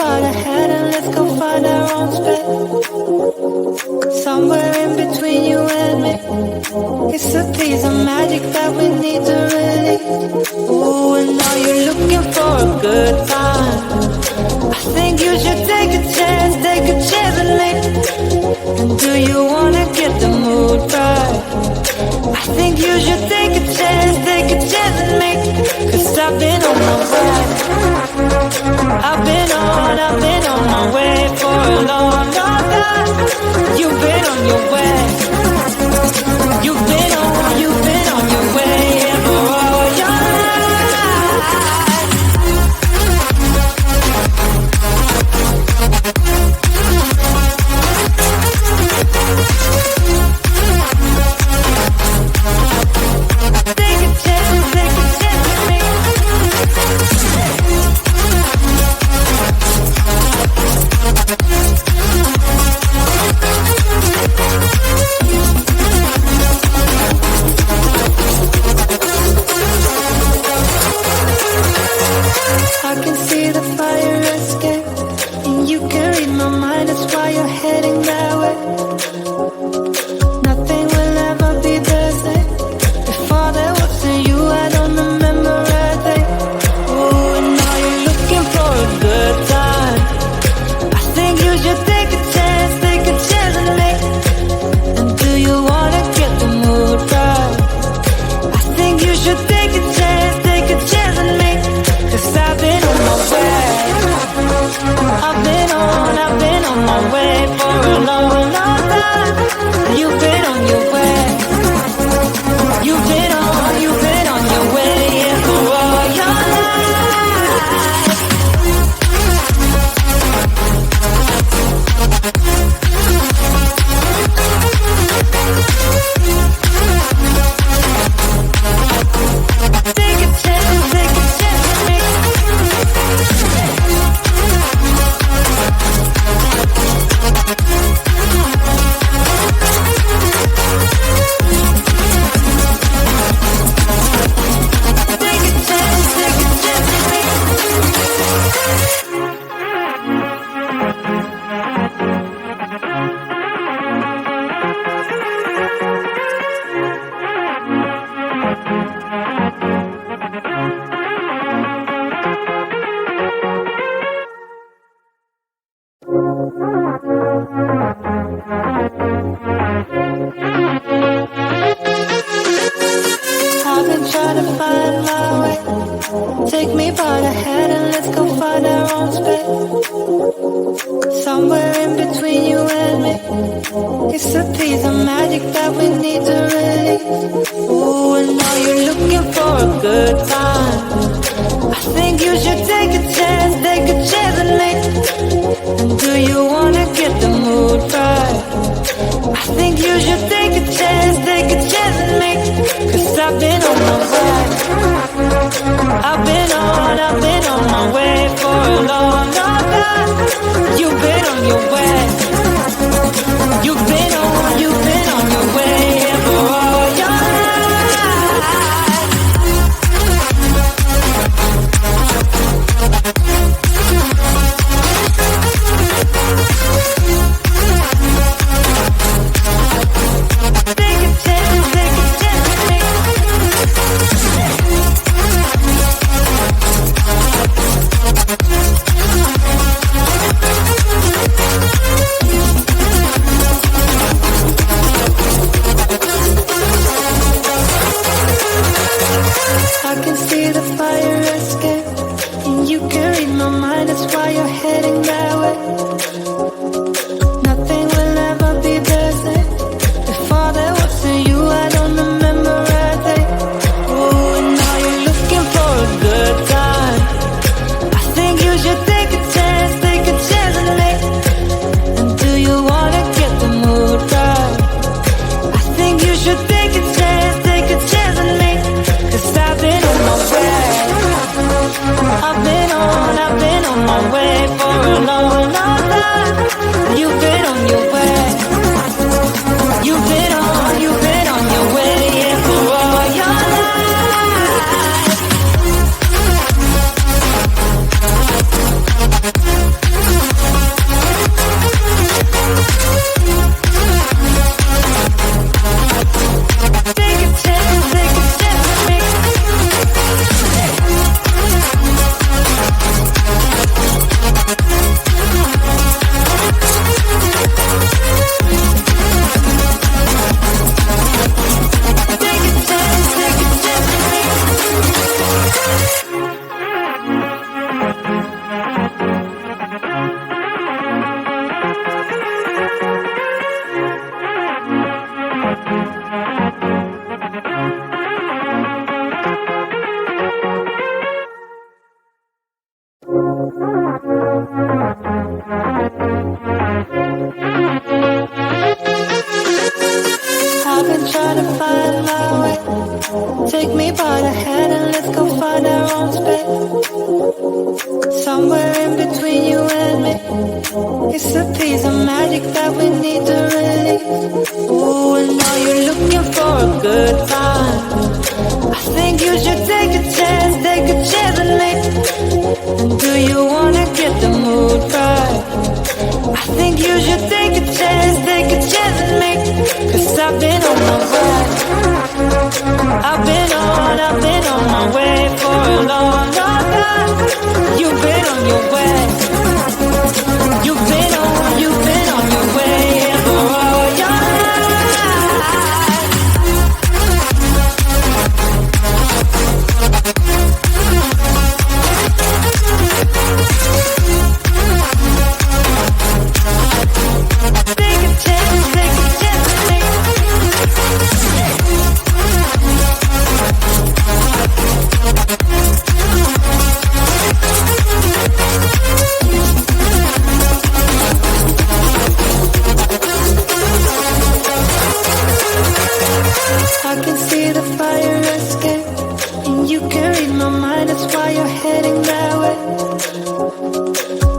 by the hand and let's go find our own space. Somewhere in between you and me. It's a piece of magic that we need to release. Ooh, and now you're looking for a good time. I think you should take a chance and make. And do you wanna get the mood right? I think you should take a chance and make. Cause I've been on my way. I've been on my way for a long time. You've been on your way. You've been on your way for all your life. Take a chance with me. I can see the fire escape, and you can read my mind. That's why you're heading that way. Nothing will ever be the same. Before there wasn't you, I don't remember a thing. Oh, and now you're looking for a good time. I think you should take a chance and make. And do you wanna get the mood right? I think you should take a chance and make. Cause I've been on my way. I've been on my way for a long time. You've been on your way. You've been on your way, yeah, for all your life. Take a chance with me. Take a chance with me. I've been trying to find my way. Take me by the hand and let's go find our own space. Somewhere in between you and me. It's a piece of magic that we need to release. Ooh, and now you're looking for a good time. I think you should take a chance and make. And do you wanna get the mood right? I think you should take a chance and make. Cause I've been on my way. I've been on my way for a long time. You've been on your way. You've been on your way, yeah, for all your life. Take a chance with me. I can see the fire escape, and you can read my mind. That's why you're heading that way. Nothing will ever be the same. Before there wasn't you, I don't remember a thing. Oh, and now you're looking for a good time. I think you should take a chance and make. And do you wanna get the mood right? I think you should take a chance and make. Cause I've been on my way. I've been on my way for a long time. You've been on your way. You've been on your way, yeah, for all your life. I've been trying to find my way. Take me by the hand and let's go find our own space. Somewhere in between you and me. It's a piece of magic that we need to release. Ooh, and now you're looking for a good time. I think you should take a chance with me. And do you wanna get the mood right? I think you should take a chance with me. Cause I've been on my way. I've been on my way for a long, long time. You've been on your way. You've been on your way for all your life. Take a chance with me. I can see the fire escape, and you can read my mind, that's why you're heading that way.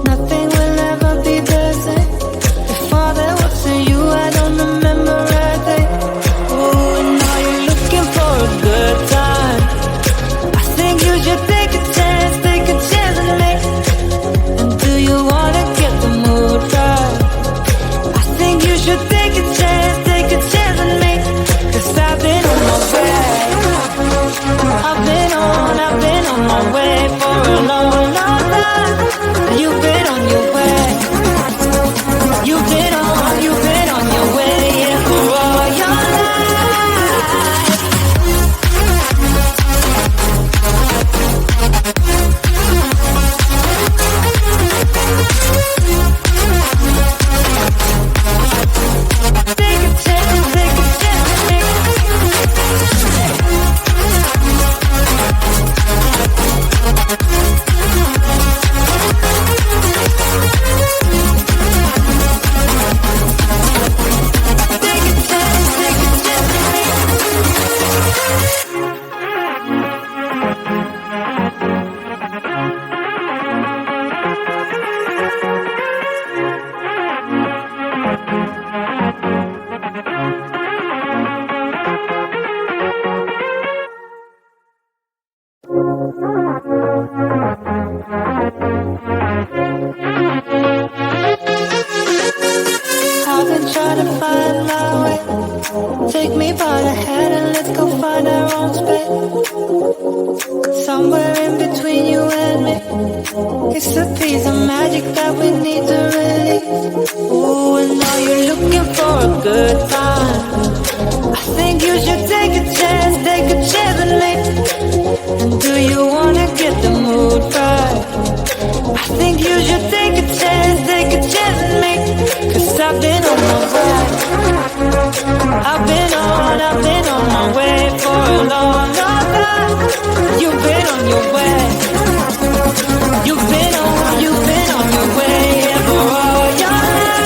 Nothing will ever be the same. Before there wasn't you, I don't remember a day. Oh, and now you're looking for a good time. I think you should take a chance with me. And do you wanna get the mood right? I think you should take a chance with me. Cause I've been on my way. I've been on my way for a long, long time. You've been on your way. You've been on your way, yeah, for all your life. Take a chance with me. I've been trying to find my way. Take me by the hand and let's go find our own space. Somewhere in between you and me. It's a piece of magic that we need to release. Ooh, and now you're looking for a good time. I think you should take a chance with me. And do you wanna get the mood right? I think you should take a chance with me. Cause I've been on my way. I've been on my way for a long, long time. You've been on your way. You've been on your way, yeah, for all your life.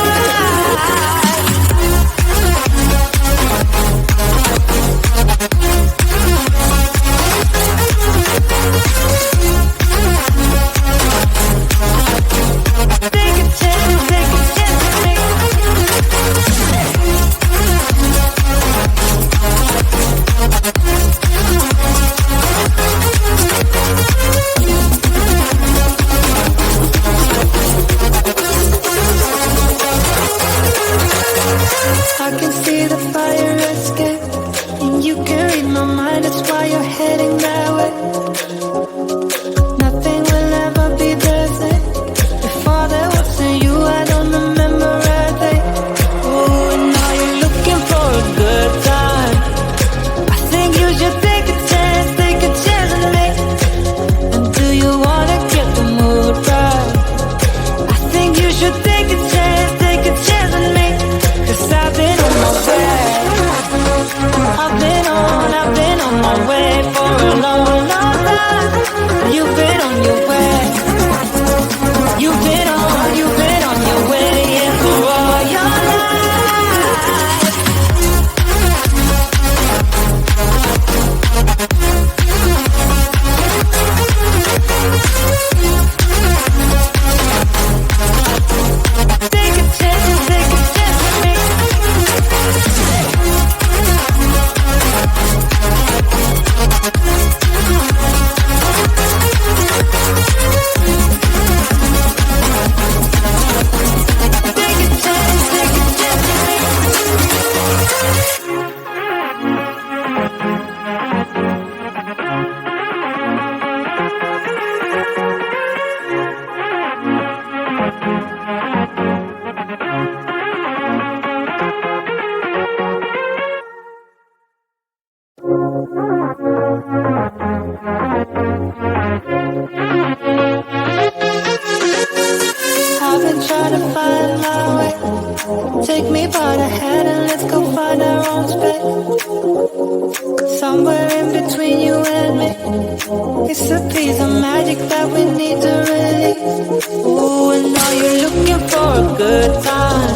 make. It's a piece of magic that we need to release. Ooh, and now you're looking for a good time.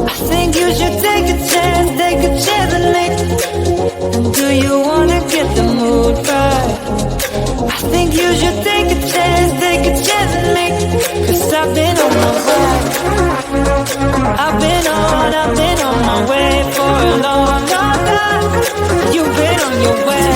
I think you should take a chance and make. And do you wanna get the mood right? I think you should take a chance and make. 'Cause I've been on my way. I've been on my way for a long, long time. You've been on your way.